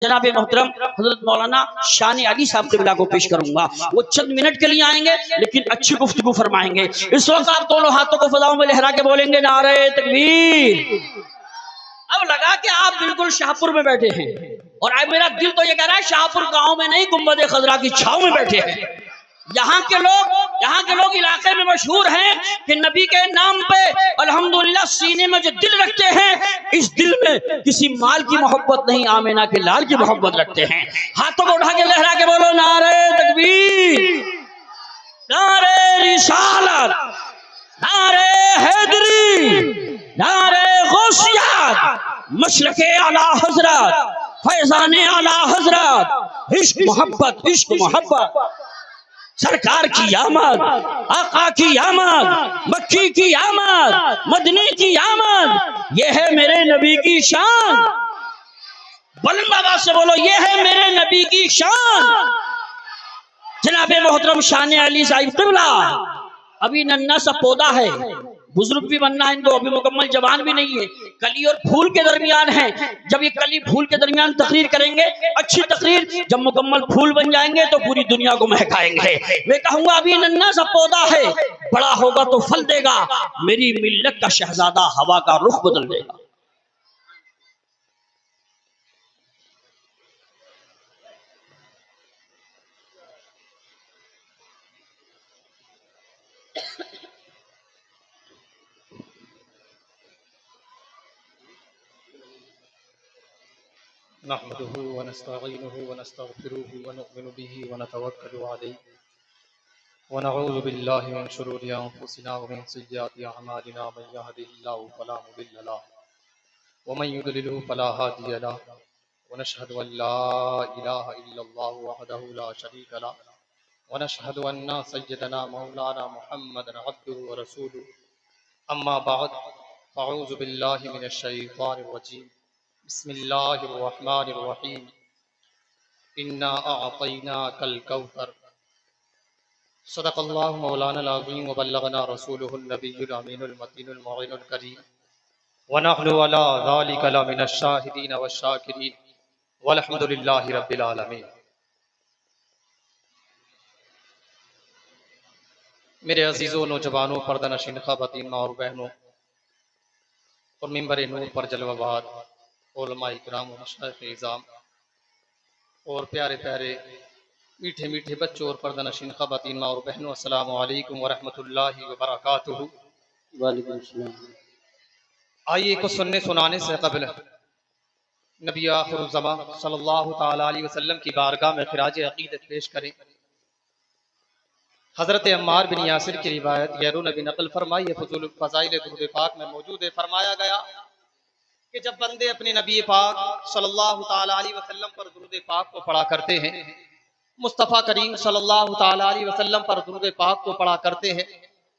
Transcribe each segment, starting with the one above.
जनाब मोहतरम हजरत मौलाना शान अली साहब क़िबला को पेश करूंगा। वो चंद मिनट के लिए आएंगे लेकिन अच्छी गुफ्तगू फरमाएंगे। इस वक्त आप दोनों हाथों को फजाओं में लहरा के बोलेंगे नारे तकबीर। अब लगा कि आप बिल्कुल शाहपुर में बैठे हैं और अब मेरा दिल तो ये कह रहा है शाहपुर गांव में नहीं, गुंबद खजरा की छाव में बैठे हैं। यहाँ के लोग इलाके में मशहूर हैं कि नबी के नाम पे अल्हम्दुलिल्लाह सीने में जो दिल रखते हैं, इस दिल में किसी माल की मोहब्बत नहीं, आमिना के लाल की मोहब्बत रखते हैं। हाथों को उठा के लहरा के बोलो नारे तकबीर, नारे रिसालत, नारे हैदरी, नारे गौसियत, मशरके आला हजरत, फैजाने आला हजरत, इश्क मोहब्बत, इश्क मोहब्बत, सरकार की आमद, आका की आमद, मक्की की आमद, मदनी की आमद, ये है मेरे नबी की शान। बुलंद आवाज से बोलो, ये है मेरे नबी की शान। जनाबे मोहतरम शान अली साहिब क़िबला अभी नन्ना सा पौधा है, बुजुर्ग भी बनना है इनको, अभी मुकम्मल जवान भी नहीं है, कली और फूल के दरमियान है। जब ये कली फूल के दरमियान तकरीर करेंगे, अच्छी तकरीर, जब मुकम्मल फूल बन जाएंगे तो पूरी दुनिया को महकाएंगे। मैं कहूंगा अभी नन्ना सा पौधा है, बड़ा होगा तो फल देगा, मेरी मिल्लत का शहजादा हवा का रुख बदल देगा। नहमदुहु व नस्तईनुहु व नस्तगफिरुहु व नु'मिनु बिही व नतवक्कलु अलैहि व नऊज़ु बिल्लाहि मिन शुरूरि अंफुसिना व मिन सय्यिआति अअमालिना मन यहदिहिल्लाहु फला मुदिल्ल लहु व मन युद्लिलहु फला हादिय लहु व नशहदु अन ला इलाहा इल्लल्लाहु वहदहु ला शरीका लहु व नशहदु अन्ना सय्यदना मौलाना मुहम्मदन अब्दुहु व रसूलुहु अम्मा बअद फ़अऊज़ु बिल्लाहि मिनश शैतानिर रजीम बिस्मिल्लाहिर्रहमानिर्रहीम इन्ना अअतैनाकल कौसर सदक़ल्लाहु मौलाना अज़ीम व बल्लगना रसूलुहुन नबियुल अमीनुल मतीनुल मुईनुल करीम व नहनु अला ज़ालिका लमिनश शाहिदीन वश्शाकिरीन वल्हम्दुलिल्लाहि रब्बिल आलमीन। मेरे अजीज़ों, नौजवानों, पर्दानशीन ख़वातीन, माँ और बहनों और मिंबर नूर पर जलवाबार उलमा इकराम, मशाइख़ इज़ाम और प्यारे प्यारे मीठे मीठे बच्चों और पर्दानशीन ख़वातीन, माँ और बहनों, अस्सलामु अलैकुम व रहमतुल्लाहि व बरकातुहू। वालेकुम सलाम। आइए कुछ सुनने सुनाने से कबल नबी आखिरुज़्ज़मा सल्लल्लाहु तआला अलैहि वसल्लम की बारगाह में ख़िराज अक़ीदत पेश करें। हज़रत अम्मार बिन यासिर की रिवायत गैरों ने भी नक़ल फरमाई है, फ़ज़ाइल दुरूद पाक में मौजूद है। फरमाया गया कि जब बंदे अपने नबी पाक सल्लल्लाहु तआला अलैहि वसल्लम पर दुरूद पाक को पढ़ा करते हैं, मुस्तफ़ा करीम सल्लल्लाहु तआला अलैहि वसल्लम पर दुरूद पाक को पढ़ा करते हैं,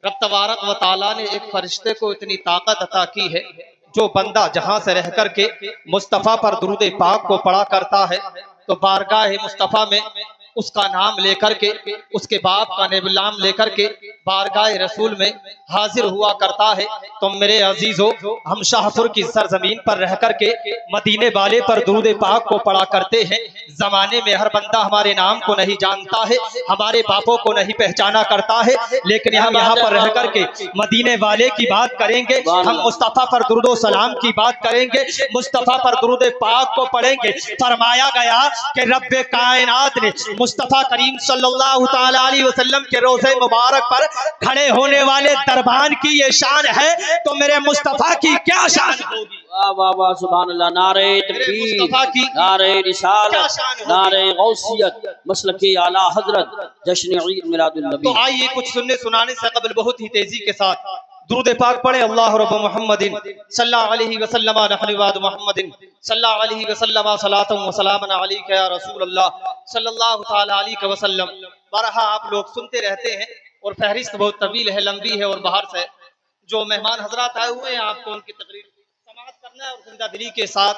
रब तबारक व तआला ने एक फरिश्ते को इतनी ताकत अता की है, जो बंदा जहां से रह करके मुस्तफ़ा पर दुरूद पाक को पढ़ा करता है तो बारगाह मुस्तफ़ा में उसका नाम लेकर के, उसके बाप का नाम लेकर के बारगाह रसूल में हाजिर हुआ करता है। तो मेरे अजीजों, हम शाहपुर की सरजमीन पर रह करके मदीने वाले पर दुरूद पाक को पढ़ा करते हैं। जमाने में हर बंदा हमारे नाम को नहीं जानता है, हमारे बापों को नहीं पहचाना करता है, लेकिन हम यहाँ पर रह करके मदीने वाले की बात करेंगे, हम मुस्तफ़ा पर दुरूद सलाम की बात करेंगे, मुस्तफ़ा पर दुरूद पाक को पढ़ेंगे। फरमाया गया कि रब्बे कायनात ने मुस्तफ़ा करीम सल्लल्लाहु तआला अलैहि वसल्लम के रोज़े मुबारक पर खड़े होने वाले दरबान की ये शान है, तो मेरे मुस्तफ़ा की क्या शान होगी। वाह वाह वाह, सुभान अल्लाह। नारे तकबीर, नारे रिसालत, नारे गौसियत, मसलके आला हजरत, जश्न ईद मिलादुन नबी। तो आइए कुछ सुनने सुनाने से कबल बहुत ही तेजी के साथ दुरूद पाक पढ़े। अल्लाह रब्ब मुहम्मदिन सल्लल्लाहु अलैहि वसल्लम नहनुवाद मुहम्मदिन सल्लल्लाहु अलैहि वसल्लम सलातुम व सलामुन अलैका या रसूल अल्लाह सल्लल्लाहु तआला अलैहि वसल्लम। बरहा आप लोग सुनते रहते हैं और फहरिस्त बहुत तवील है, लंबी है, और बाहर से जो मेहमान हजरात आए हुए हैं आपको उनकी तकरीर समाअत करना है और जिंदा दिली के साथ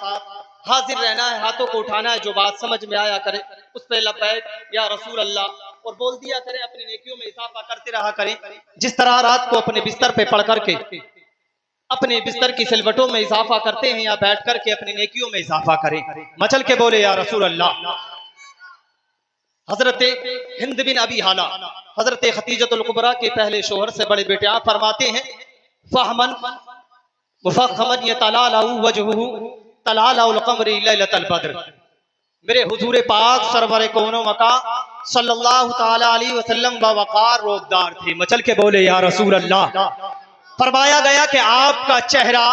हाजिर रहना है, हाथों को उठाना है, जो बात समझ में आया करे उस पर लब्बैक या रसूल अल्लाह और बोल दिया करें, अपनी नेकियों में इजाफा करते रहा करें। जिस तरह रात को अपने बिस्तर पे पढ़ करके अपने बिस्तर की सिलवटों में इजाफा करते हैं या बैठ करके अपनी नेकियों में इजाफा करें। मचल के बोले या रसूल अल्लाह। हजरत हिंद बिन अबी हाला हजरत खतीजतुल कुबरा के पहले शोहर से बड़े बेटे आप फरमाते हैं फहमन मुफख्खमन यतलालहु वजहुहु तलालहुल क़मर लैलतल बद्र। मेरे हुजूर पाक सरवर कौनो मका सल्लल्लाहु ताला अलैहि वसल्लम बावकार रोबदार थे। मचल के बोले या रसूल अल्लाह। फरमाया गया कि आपका चेहरा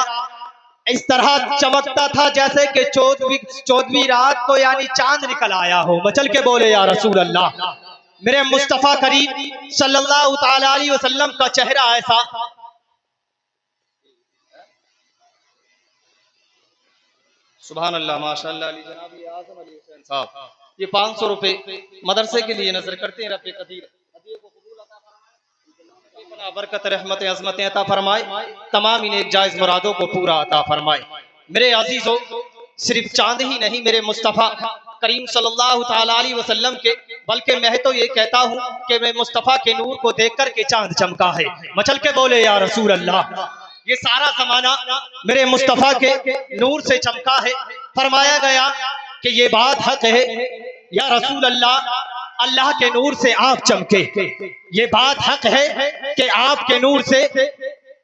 इस तरह चमकता था जैसे कि चौदहवीं रात को यानी चांद निकल आया हो। मचल के बोले या रसूल अल्लाह। मेरे मुस्तफा करीम सल्लल्लाहु ताला अलैहि वसल्लम का चेहरा ऐसा सुभान अल्लाह माशाअल्लाह अली जनाब आज़म अली हुसैन साहब ये 500 रुपए मदरसे के लिए नजर करते हैं। रब्बे कदीर हदिये को कबूल अता फरमाए, अपना बरकत रहमत अज़मत अता फरमाए, तमाम इन्हें जायज मुरादों को पूरा अता फरमाए। मेरे अजीजों सिर्फ चांद ही नहीं मेरे मुस्तफा करीम सल्लल्लाहु ताला अलैहि वसल्लम के, बल्कि मैं तो ये कहता हूँ कि मैं मुस्तफा के नूर को देख कर के चांद चमका है। मचल के बोले या रसूल अल्लाह। ये सारा जमाना मेरे मुस्तफा के नूर से चमका है। फरमाया गया कि ये बात हक है या रसूल अल्लाह, अल्लाह के नूर से आप चमके। ये बात हक है कि आपके नूर से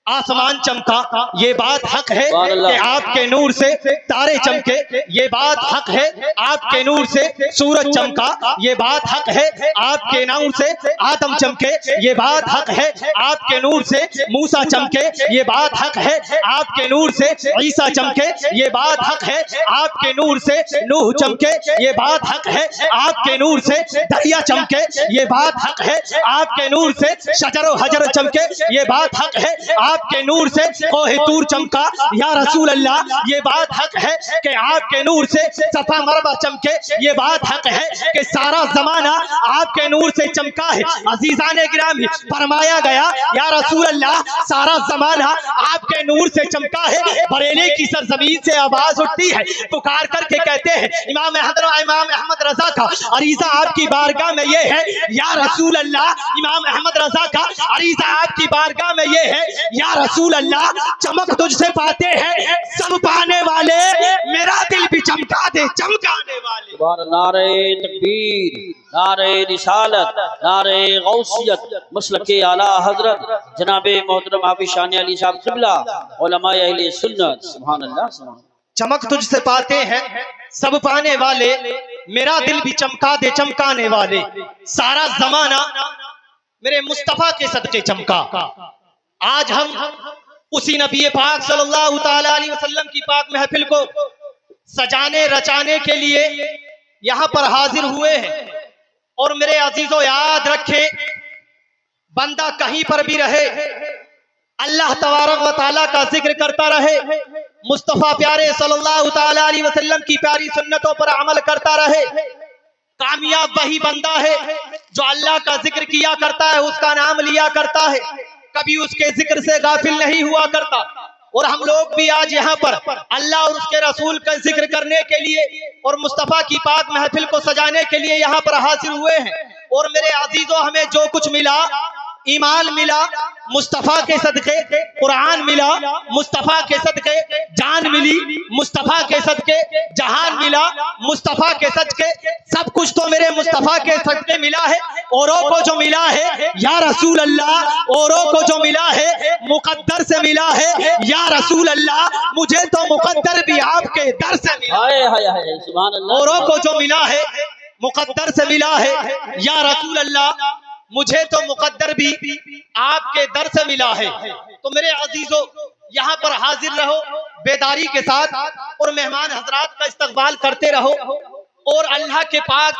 आसमान चमका। ये बात हक है कि आपके नूर से तारे चमके। ये बात हक है आपके नूर से सूरज चमका। ये बात हक है आपके नूर से आदम चमके। ये बात हक है आपके नूर से मूसा चमके। ये बात हक है आपके नूर से ईसा चमके। ये बात हक है आपके नूर से नूह चमके। ये बात हक है आपके नूर से दरिया चमके। ये बात हक है आपके नूर से शजर व हजर चमके। ये बात हक है आपके नूर से कोहे तूर चमका। या रसूल अल्लाह। ये बात हक है कि आपके नूर से सफा मरवा चमके। ये बात हक है कि सारा जमाना आपके नूर से चमका है। अजीजाने गिरामी फरमाया गया या रसूल अल्लाह सारा जमाना आपके नूर से चमका है। बरेली की सरजमीन से आवाज उठती है, पुकार करके कहते हैं इमाम अहमद रजा का अरीजा आपकी बारगाह में ये है या रसूल अल्लाह। इमाम अहमद रजा का अरीजा आपकी बारगाह में ये है या रसूल अल्लाह। चमक तुझसे पाते हैं सब पाने वाले, मेरा दिल भी चमका दे चमकाने वाले। नारे तकबीर, नारे रिसालत, नारे गौसियत, मसलके आला हजरत जनाबे मोहतरम हाफिज शानी अली साहब क़िबला उलमाए अहले सुन्नत। सुभान अल्लाह। चमक तुझसे पाते हैं सब पाने वाले, मेरा दिल भी चमका दे चमकाने वाले। सारा जमाना मेरे मुस्तफा के सदके चमका। आज हम उसी नबी पाक सल्लल्लाहु ताला अलैहि वसल्लम की पाक महफिल को सजाने रचाने के लिए यहाँ पर हाजिर हुए हैं। और मेरे अजीजों याद रखे, बंदा कहीं पर भी रहे अल्लाह तबारक व तआला का जिक्र करता रहे, मुस्तफा प्यारे सल्लल्लाहु ताला अलैहि वसल्लम की प्यारी सुन्नतों पर अमल करता रहे। कामयाब वही बंदा है जो अल्लाह का जिक्र किया करता है, उसका नाम लिया करता है, कभी उसके जिक्र से गाफिल नहीं हुआ करता। और हम लोग भी आज यहाँ पर अल्लाह और उसके रसूल का जिक्र करने के लिए और मुस्तफा की पाक महफिल को सजाने के लिए यहाँ पर हाजिर हुए हैं। और मेरे अजीजों हमें जो कुछ मिला, ईमान मिला मुस्तफा के सदके, कुरान मिला मुस्तफा के सदके, जान मिली मुस्तफा के सदके, जहान मिला मुस्तफा के सदके, सब कुछ तो मेरे मुस्तफा के सदके मिला है। औरों को जो मिला है या रसूल अल्लाह, औरों को जो मिला है मुकद्दर से मिला है या रसूल अल्लाह, मुझे तो मुकद्दर भी आपके दर से मिला है। सुभान अल्लाह। औरों को जो मिला है मुकद्दर से मिला है या रसूल अल्लाह, मुझे तो मुकद्दर भी आपके दर से मिला है। तो मेरे अजीजों यहाँ पर हाजिर रहो बेदारी के साथ और मेहमान हजरात का इस्तकबाल करते रहो। और अल्लाह के पाक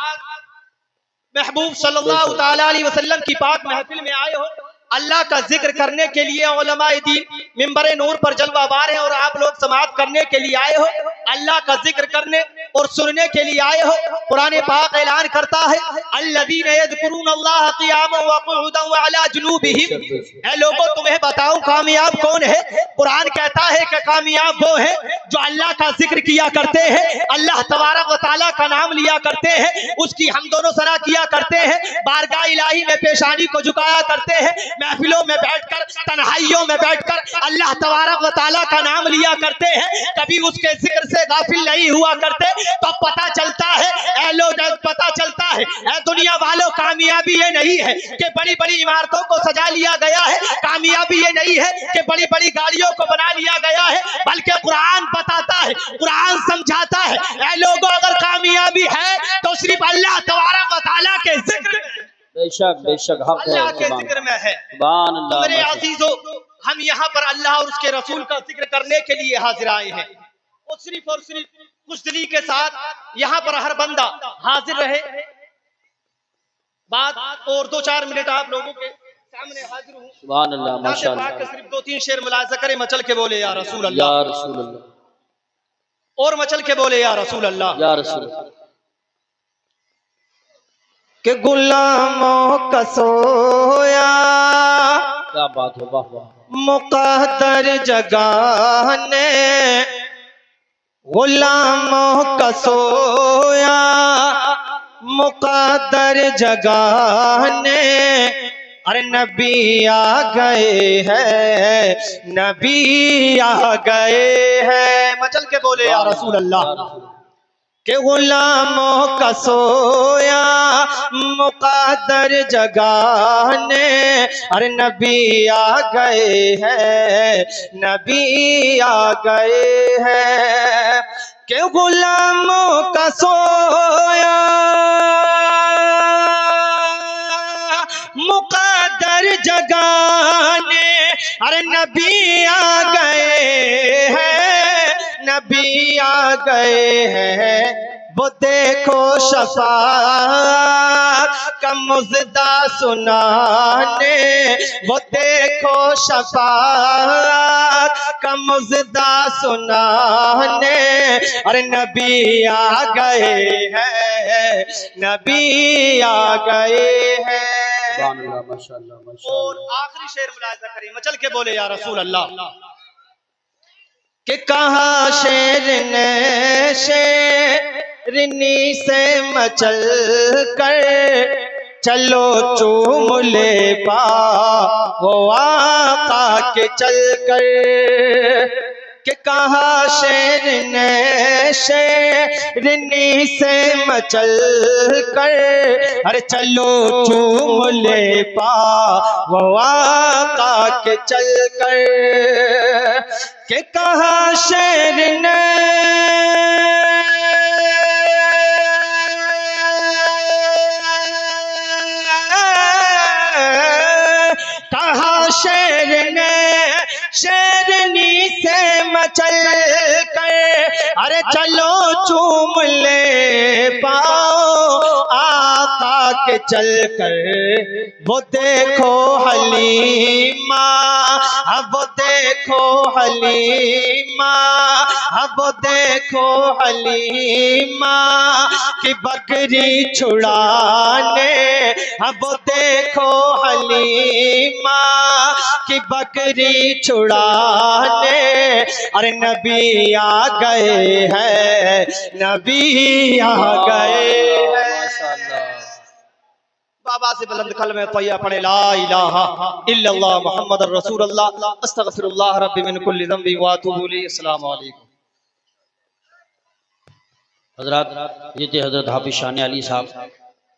महबूब सल्लल्लाहु ताला अलैहि वसल्लम की पाक महफिल में आए हो, अल्लाह का जिक्र करने के लिए उलमाए दीन मिंबर नूर पर जलवाबार है और आप लोग समाअत करने के लिए आए हो। अल्लाह का जिक्र करने और सुनने के लिए आए हो। कुरान पाक ऐलान करता है अल्लज़ीना यज़कुरूनल्लाह क़ियामन व क़ुऊदन व अला जुनूबिहिम। ऐ लोगों, तुम्हें बताऊं कामयाब कौन है? कुरान कहता है कि कामयाब वो है जो अल्लाह का जिक्र किया करते हैं, अल्लाह तबारक व तआला का नाम लिया करते हैं, उसकी हम दोनों सना किया करते हैं, बारगाह इलाही में पेशानी को झुकाया करते हैं, महफिलों में बैठकर, तन्हाइयों में बैठकर अल्लाह तबारक व तआला का नाम लिया करते हैं, कभी उसके जिक्र से गाफिल नहीं हुआ करते। तो पता चलता है ऐ लोग, पता चलता है ऐ दुनिया वालों, कामयाबी ये नहीं है कि बड़ी बड़ी इमारतों को सजा लिया गया है, कामयाबी ये नहीं है कि बड़ी बड़ी गाड़ियों को बना लिया गया है, बल्कि कुरान बताता है, कुरान समझाता है ऐ लोगों, अगर कामयाबी है तो सिर्फ अल्लाह तबारक व तआला के जिक्र में, बेशक बेशक हक है, अल्लाह के जिक्र में है। सुभान अल्लाह। मेरे अजीजों, हम यहाँ पर अल्लाह और उसके रसूल का जिक्र करने के लिए हाजिर आए हैं, और सिर्फ खुशदिली के साथ यहाँ पर हर बंदा हाजिर रहे। बात और 2-4 मिनट आप लोगों के सामने हाजिर हूँ। सुभान अल्लाह, माशाअल्लाह। सिर्फ 2-3 शेर मुलाजा करे, मचल के बोले या रसूल अल्लाह, या रसूल अल्लाह, और मचल के बोले या रसूल अल्लाह। या रसूल अल्लाह। के गुलामों का सोया, क्या बात है, वाह वाह। मुक़द्दर जगह ने गुलामों का सोया, मुक़द्दर जगह ने, अरे नबी आ गए हैं, नबी आ गए हैं। मचल के बोले या रसूल अल्लाह। के गुलामों का सोया, मुक़द्दर जगह ने, अरे नबी आ गए हैं, नबी आ गए हैं। के गुलामों का सोया, मुक़द्दर जगह ने, अरे नबी आ गए हैं, नबी आ गए हैं। वो देखो शफ़ाअत का मुज़दा सुनाने, वो देखो शफ़ाअत का मुज़दा सुनाने, अरे नबी आ गए हैं, नबी आ गए हैं। सुभान अल्लाह, माशाअल्लाह, माशाअल्लाह। और आखिरी शेर मुलाहिज़ा करें, मचल के बोले या रसूल अल्लाह। कि कहा शेर ने शेरनी से मचल कर, चलो चूम ले पा वो आका के चल कर। कि कहा शेर ने शेरनी से मचल कर, अरे चलो चूम ले पा वो आका के चल कर। कि कहा शेर ने कहा शेर ने शेरनी से मचल कर, अरे चलो चूम ले पाओ आका के चल कर। वो देखो हलीमा, अब वो देखो हलीमा, अब वो देखो हलीमा कि बकरी छुड़ाने, अब वो देखो हलीमा कि बकरी छुड़ाने, अरे नबी आ गए हैं, नबी आ गए हैं। बाबा से बुलंद कलमे तैयबा पढ़े ला इलाहा इल्लल्लाह मुहम्मदुर रसूलुल्लाह अस्तगफिरुल्लाह रब्बी मिन कुल्लि ज़ंबि व अतूबु इलैहि। अस्सलाम वालेकुम। हजरत ये थे हजरत हाफिज शान अली साहब।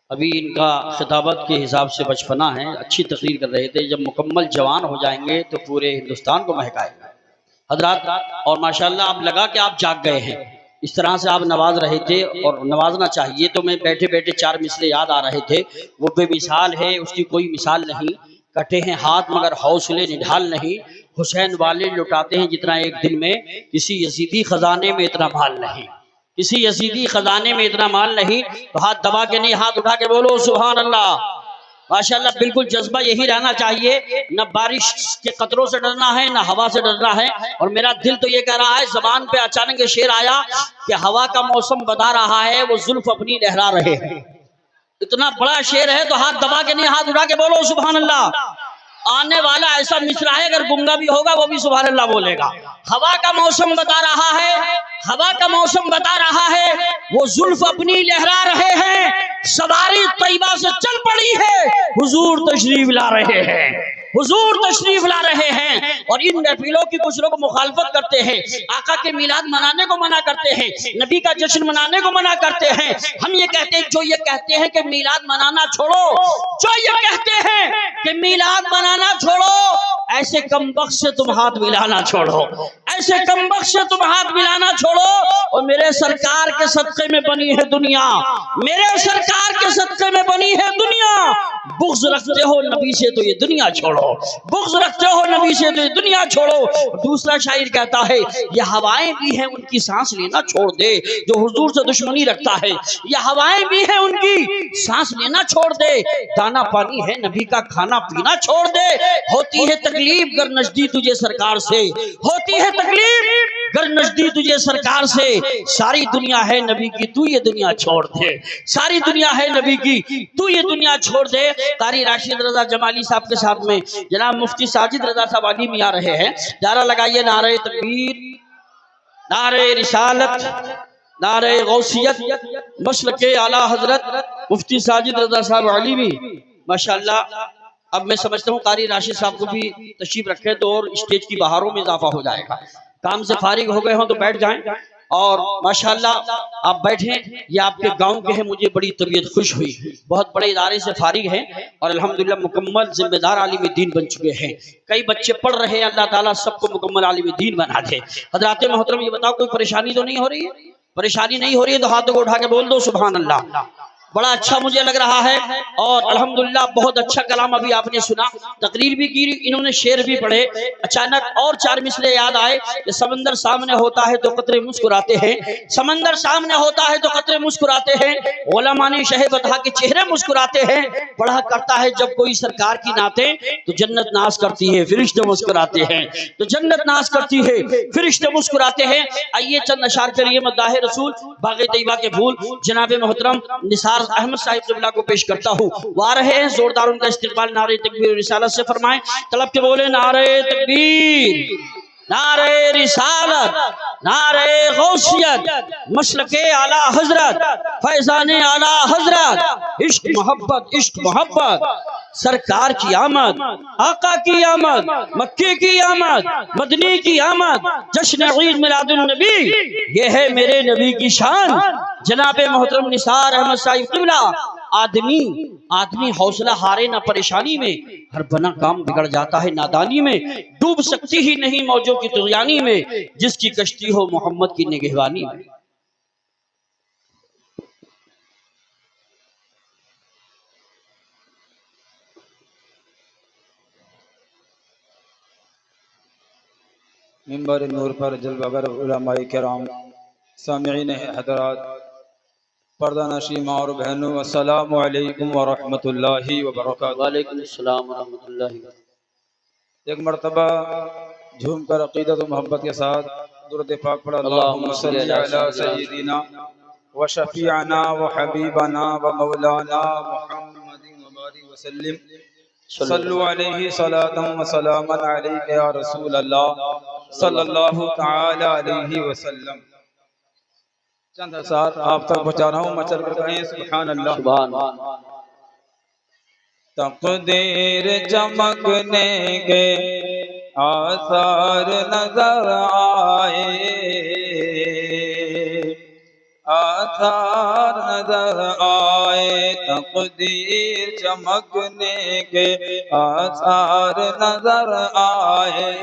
अभी इनका खिताबत के हिसाब से बचपना है, अच्छी तकरीर कर रहे थे। जब मुकम्मल जवान हो जाएंगे तो पूरे हिंदुस्तान को महकाएंगे हजरत। और माशाल्लाह आप लगा कि आप जाग गए हैं, इस तरह से आप नवाज रहे थे और नवाजना चाहिए। तो मैं बैठे बैठे 4 मिसले याद आ रहे थे। वो बेमिसाल है, उसकी कोई मिसाल नहीं। कटे हैं हाथ मगर हौसले निढाल नहीं, हुसैन वाले लुटाते हैं जितना एक दिन में, किसी यजीदी खजाने में इतना माल नहीं, किसी यजीदी खजाने में इतना माल नहीं। तो हाथ दबा के नहीं, हाथ उठा के बोलो सुभान अल्लाह। माशाल्लाह बिल्कुल जज्बा यही रहना चाहिए, न बारिश के कतरों से डरना है न हवा से डरना है। और मेरा दिल तो ये कह रहा है, जबान पे अचानक ये शेर आया कि हवा का मौसम बता रहा है वो जुल्फ अपनी लहरा रहे हैं। इतना बड़ा शेर है तो हाथ दबा के नहीं, हाथ उठा के बोलो सुभान अल्लाह। आने वाला ऐसा मिसरा है, अगर गुंगा भी होगा वो भी सुभान अल्लाह बोलेगा। हवा का मौसम बता रहा है, हवा का मौसम बता रहा है वो जुल्फ अपनी लहरा रहे हैं, सवारी तैयबा से चल पड़ी है, हुजूर तशरीफ ला रहे हैं, हुजूर तशरीफ ला रहे हैं। और इन महफिलों की कुछ लोग मुखालफत करते हैं, आका के मिलाद मनाने को मना करते हैं, नबी का जश्न मनाने को मना करते हैं। हम ये कहते हैं, जो ये कहते हैं कि मिलाद मनाना छोड़ो, जो ये कहते हैं कि मिलाद मनाना छोड़ो, ऐसे कमबख्त से तुम हाथ मिलाना छोड़ो, ऐसे कमबख्त से तुम हाथ मिलाना छोड़ो। और मेरे सरकार के सदक़े में बनी है दुनिया, मेरे सरकार के सदक़े में बनी है दुनिया। बुग़्ज़ रखते हो नबी से तो ये दुनिया छोड़ो, बुग़्ज़ रखते हो नबी से तो ये दुनिया छोड़ो। दूसरा शायर कहता है, ये हवाएं भी हैं उनकी सांस लेना छोड़ दे, जो हुजूर से दुश्मनी रखता है। ये हवाएं भी हैं उनकी सांस लेना छोड़ दे, दाना पानी है नबी का खाना पीना छोड़ दे। होती है तकलीफ गर नजदी तुझे सरकार से, होती है तकलीफ गर नजदी तुझे सरकार से, सारी दुनिया है नबी की तू ये दुनिया छोड़ दे, सारी दुनिया है नबी की तू ये दुनिया छोड़ दे। कारी राशिद रजा जमाली साहब के साथ में जनाब मुफ्ती साजिद रजा साहब आली में आ रहे हैं। नारा लगाइए, नारे तकबीर, नारे रिसालत, नारे गौसियत, मसलके आला हजरत मुफ्ती साजिद रजा साहब आलिमी माशाल्लाह। अब मैं समझता हूँ कारी राशिद साहब को भी तशरीफ रखे तो और स्टेज की बहारों में इजाफा हो जाएगा। काम से फारिग हो गए हो तो बैठ जाएं और माशाल्लाह आप बैठें। ये आपके गांव के हैं, मुझे बड़ी तबीयत खुश हुई, बहुत बड़े इदारे से फारिग हैं और अल्हम्दुलिल्लाह मुकम्मल जिम्मेदार आलिम दीन बन चुके हैं। कई बच्चे पढ़ रहे हैं, अल्लाह ताला सबको मुकम्मल आलिम दीन बना दे। हज़रात मोहतरम ये बताओ, कोई परेशानी तो नहीं हो रही है? परेशानी नहीं हो रही है तो हाथों को उठा के बोल दो सुभान अल्लाह। बड़ा अच्छा मुझे लग रहा है और अल्हम्दुलिल्लाह बहुत अच्छा कलाम अभी आपने सुना, तकरीर भी की, इन्होंने शेर भी पढ़े। अचानक और चार मिसरे याद आए कि समंदर सामने होता है तो कतरे मुस्कुराते हैं, समंदर सामने होता है तो कतरे मुस्कुराते हैं, उलमा ने शह बता के चेहरे मुस्कुराते हैं। पढ़ा करता है जब कोई सरकार की नाते तो जन्नत नाश करती है, फरिश्ते मुस्कुराते हैं, तो जन्नत नाश करती है, फरिश्ते मुस्कुराते हैं। आइए चंद अशार करिए मद्दाह रसूल बाग़े तैयबा के फूल जनाब मोहतरम निसार अहमद साहिब क़िबला को पेश करता हूँ। वो आ रहे हैं, जोरदार उनका इस्तिक़बाल नारे तकबीर रिसालत से फरमाएं। तलब के बोले, नारे तकबीर, नारे रिसालत, नारे गौसियत, मसलके आला हजरत, फैज़ाने आला हजरत, इश्क मोहब्बत, इश्क मोहब्बत, सरकार की आमद, आका की आमद, मक्के की आमद, मदनी की आमद, जश्न ईद मिलादुन नबी, ये है मेरे नबी की शान। जनाबे मोहतरम निसार अहमद साहिब क़िबला, आदमी हौसला हारे ना परेशानी में, हर बना काम बिगड़ जाता है नादानी में, डूब सकती ही नहीं मौजों की तुग़यानी में, जिसकी कश्ती हो मोहम्मद की निगहबानी में। मिंबर नूर पर जलवागर उलमाए किराम, सामिईन हज़रात, पर्दा नशीं माँ और बहनों, अस्सलामु अलैकुम व रहमतुल्लाहि व बरकातुहू। वालेकुम अस्सलाम व रहमतुल्लाहि। एक मरतबा झूम कर अक़ीदत व मोहब्बत के साथ दुरूद पाक पढ़ा। अल्लाहुम्मा सल्लि अला सय्यिदिना व शफ़ीअना व हबीबना व मौलाना मुहम्मदिन व बारिक व सल्लिम। सल्लु अलैहि सलातन व सलामन अलैका या रसूल अल्लाह सल्लल्लाहु तआला अलैहि वसल्लम। चंद साथ आप तक पहुंचा रहा हूँ, मचल कर कहें सुभान अल्लाह। सुभान तक़दीर चमकने के आसार नजर आए, आसार नजर आए, तक़दीर चमकने के आसार नजर आए,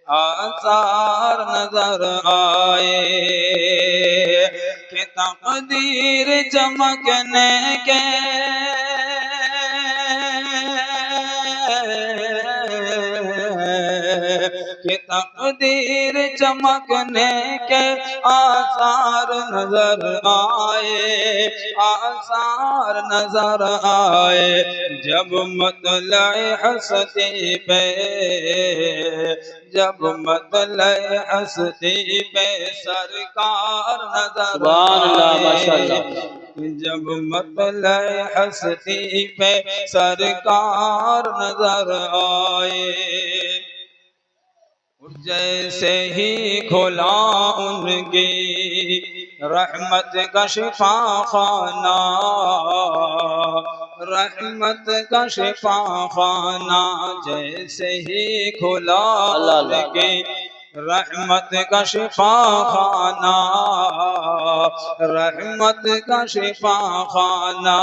आसार नजर आए कि तक़दीर चमकने के कि तकदीर चमकने के आसार नजर आए, आसार नजर आए। जब मतलए हस्ती पे, जब मतलए हस्ती पे सरकार नजर सुभान अल्लाह, आए, माशाअल्लाह। जब मतलए हस्ती पे सरकार नजर आए। जैसे ही खुला उनकी रहमत का शिफा खाना, रहमत का शिफा खाना, जैसे ही खुला उनकी रहमत का शिफा खाना, रहमत का शिफा खाना,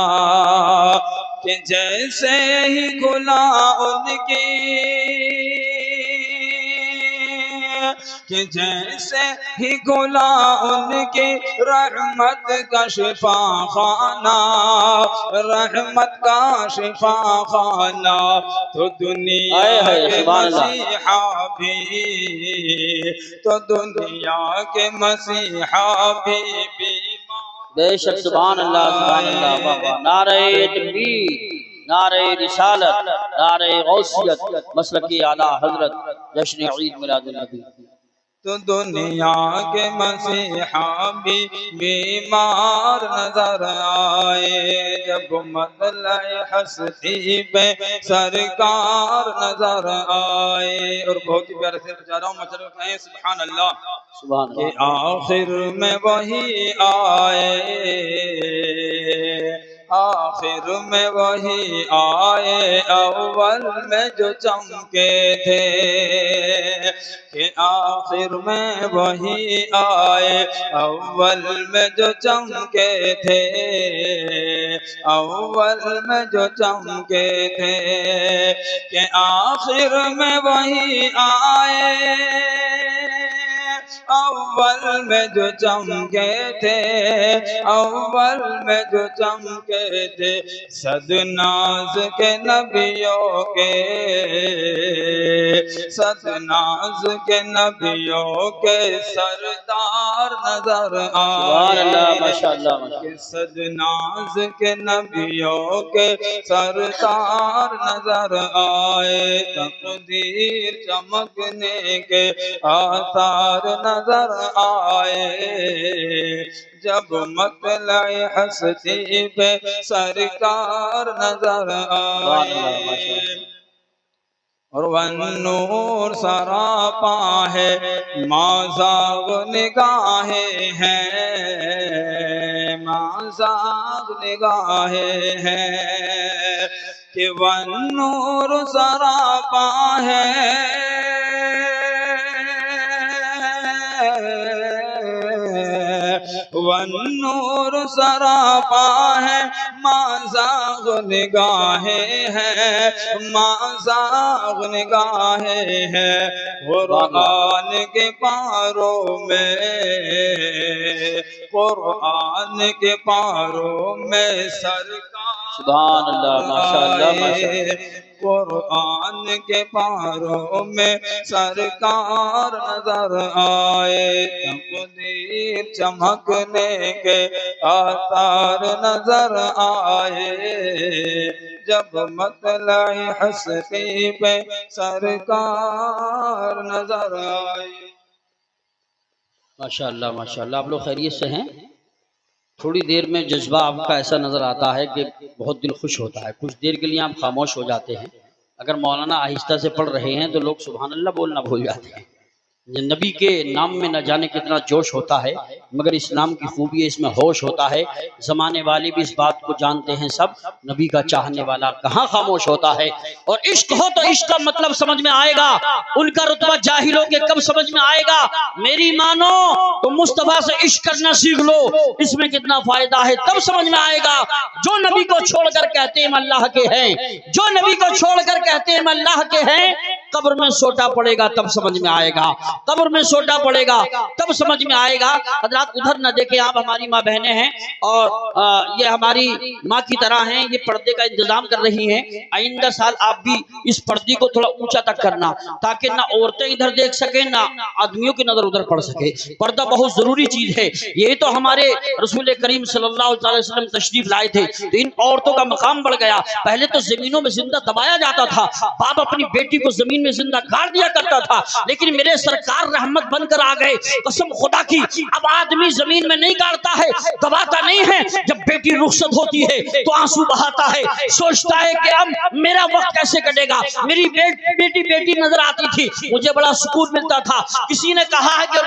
कि जैसे ही खुला उनकी, कि जैसे ही खुला उनकी रहमत का शिफा खाना, रहमत का शिफा खाना, तो दुनिया के मसीहा भी, तो दुनिया के मसीहा भी बेशक। सुभान अल्लाह, सुभान अल्लाह, वाह वाह। नारे तकबीर, नारे रिसालत, नारे गौसियत, मसलकी आला हजरत, जश्न ईद मिलादुन नबी। तो दुनिया के मसीहा भी बीमार नजर आए, जब मतलए हस्ती पे सरकार नजर आए। और बहुत ही प्यारे से बचा रहा हूँ, मचल कहें सुभान अल्लाह, सुभान कि अल्लाह। आखिर में वही आए, आखिर में वही आए, अव्वल में जो चमके थे, कि आखिर में वही आए, अव्वल में जो चमके थे, अव्वल में जो चमके थे, कि आखिर में वही आए, अव्वल में जो चमके थे, अव्वल में जो चमके थे। सदनाज के नबियों के, सदनाज के नबियों के सरदार नजर सुभान अल्लाह, आए, माशाअल्लाह, माशाअल्लाह। सदनाज के नबियों के सरदार नजर आए। तकदीर चमकने के आसार नजर आए, जब मतलए हस्ती पे सरकार नजर आए। और वन्नूर सरापा है, माज़ाग निगाहें हैं, माज़ाग निगाहें हैं, कि वन्नूर सरापा है, वन्नूर सरापा है, माज़ाग निगाहें हैं, माज़ाग निगाहें हैं। कुरान के पारों में, कुरान के पारों में सरकार, सुभान अल्लाह, माशाअल्लाह, माशाअल्लाह। कुरान के पारों में सरकार नजर आए। तकदीर चमकने के आसार नजर आए, जब मतलए हस्ती पे सरकार नजर आए। माशाअल्लाह, माशाअल्लाह। आप लोग खैरियत से हैं? थोड़ी देर में जज्बा आपका ऐसा नज़र आता है कि बहुत दिल खुश होता है, कुछ देर के लिए आप खामोश हो जाते हैं। अगर मौलाना आहिस्ता से पढ़ रहे हैं तो लोग सुभान अल्लाह बोलना भूल जाते हैं। नबी के नाम में न जाने कितना जोश होता है, मगर इस नाम की खूबी है, इसमें होश होता है। ज़माने वाले भी इस बात को जानते हैं, सब नबी का चाहने वाला कहाँ खामोश होता है। और इश्क हो तो इश्क का मतलब समझ में आएगा, उनका रुतबा जाहिलों के कब समझ में आएगा। मेरी मानो तो मुस्तफा से इश्क करना सीख लो, इसमें कितना फायदा है, तब समझ में आएगा। जो नबी को छोड़कर कहते हैं हम अल्लाह के हैं, जो नबी को छोड़कर कहते हैं हम अल्लाह के हैं, कब्र में सोटा पड़ेगा तब समझ में आएगा, कब्र में सोटा पड़ेगा तब समझ में आएगा। हजरात उधर न देखें, आप हमारी माँ बहनें हैं और ये हमारी माँ की तरह हैं, ये पर्दे का इंतजाम कर रही हैं। आइंदा साल आप भी इस पर्दे को थोड़ा ऊंचा तक करना, ताकि ना औरतें इधर देख सके ना आदमियों की नजर उधर पड़ सके। पर्दा बहुत जरूरी चीज है। ये तो हमारे रसूल करीम सल्लल्लाहु अलैहि वसल्लम तशरीफ लाए थे तो इन औरतों का मकाम बढ़ गया। पहले तो जमीनों में जिंदा दबाया जाता था, बाप अपनी बेटी को जमीन में जिंदा गाड़ दिया करता था, लेकिन मेरे सरकार रहमत बनकर आ गए। कसम खुदा की, अब आदमी जमीन में नहीं गाड़ता है, दबाता नहीं है। जब बेटी रुखसत होती है तो आंसू बहाता है, सोचता है कि अब मेरा वक्त कैसे कटेगा। मेरी बेटी नजर आती थी, मुझे बड़ा सुकून मिलता था। किसी ने कहा है कि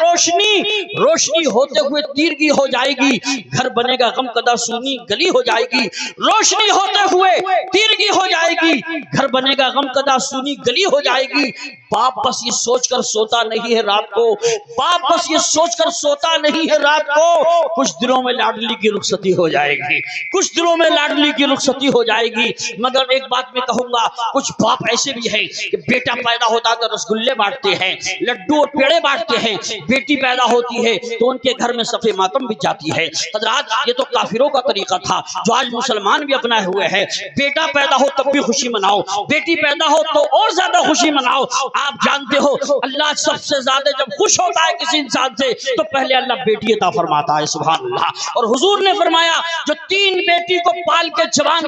रोशनी होते हुए तीरगी हो जाएगी, घर बनेगा गमकदा सूनी गली हो जाएगी। रोशनी होते हुए तीरगी हो जाएगी, घर बनेगा गमकदा सूनी गली हो जाएगी। बाप बस ये सोचकर सोता नहीं है रात को, बाप बस ये सोचकर सोता नहीं है रात को, कुछ दिनों में लाडली की रुखसती हो जाएगी, कुछ दिनों में लाडली की रुखसती हो जाएगी। मगर एक बात मैं कहूंगा, कुछ बाप ऐसे भी हैं कि बेटा पैदा होता है तो रसगुल्ले बांटते हैं, लड्डू और पेड़े बांटते हैं। बेटी पैदा होती है तो उनके घर में सफे मातम बिछ जाती है। हजरात ये तो काफिरों का तरीका था, जो आज मुसलमान भी अपनाए हुए हैं। बेटा पैदा हो तब भी खुशी मनाओ, बेटी पैदा हो तो और ज्यादा खुशी मनाओ। आप जानते हो अल्लाह सबसे ज्यादा जब खुश होता है किसी इंसान से तो पहले अल्लाह बेटी अता फरमाता है। सुभान अल्लाह। और हुजूर ने फरमाया जो 3 बेटी को पाल के जवान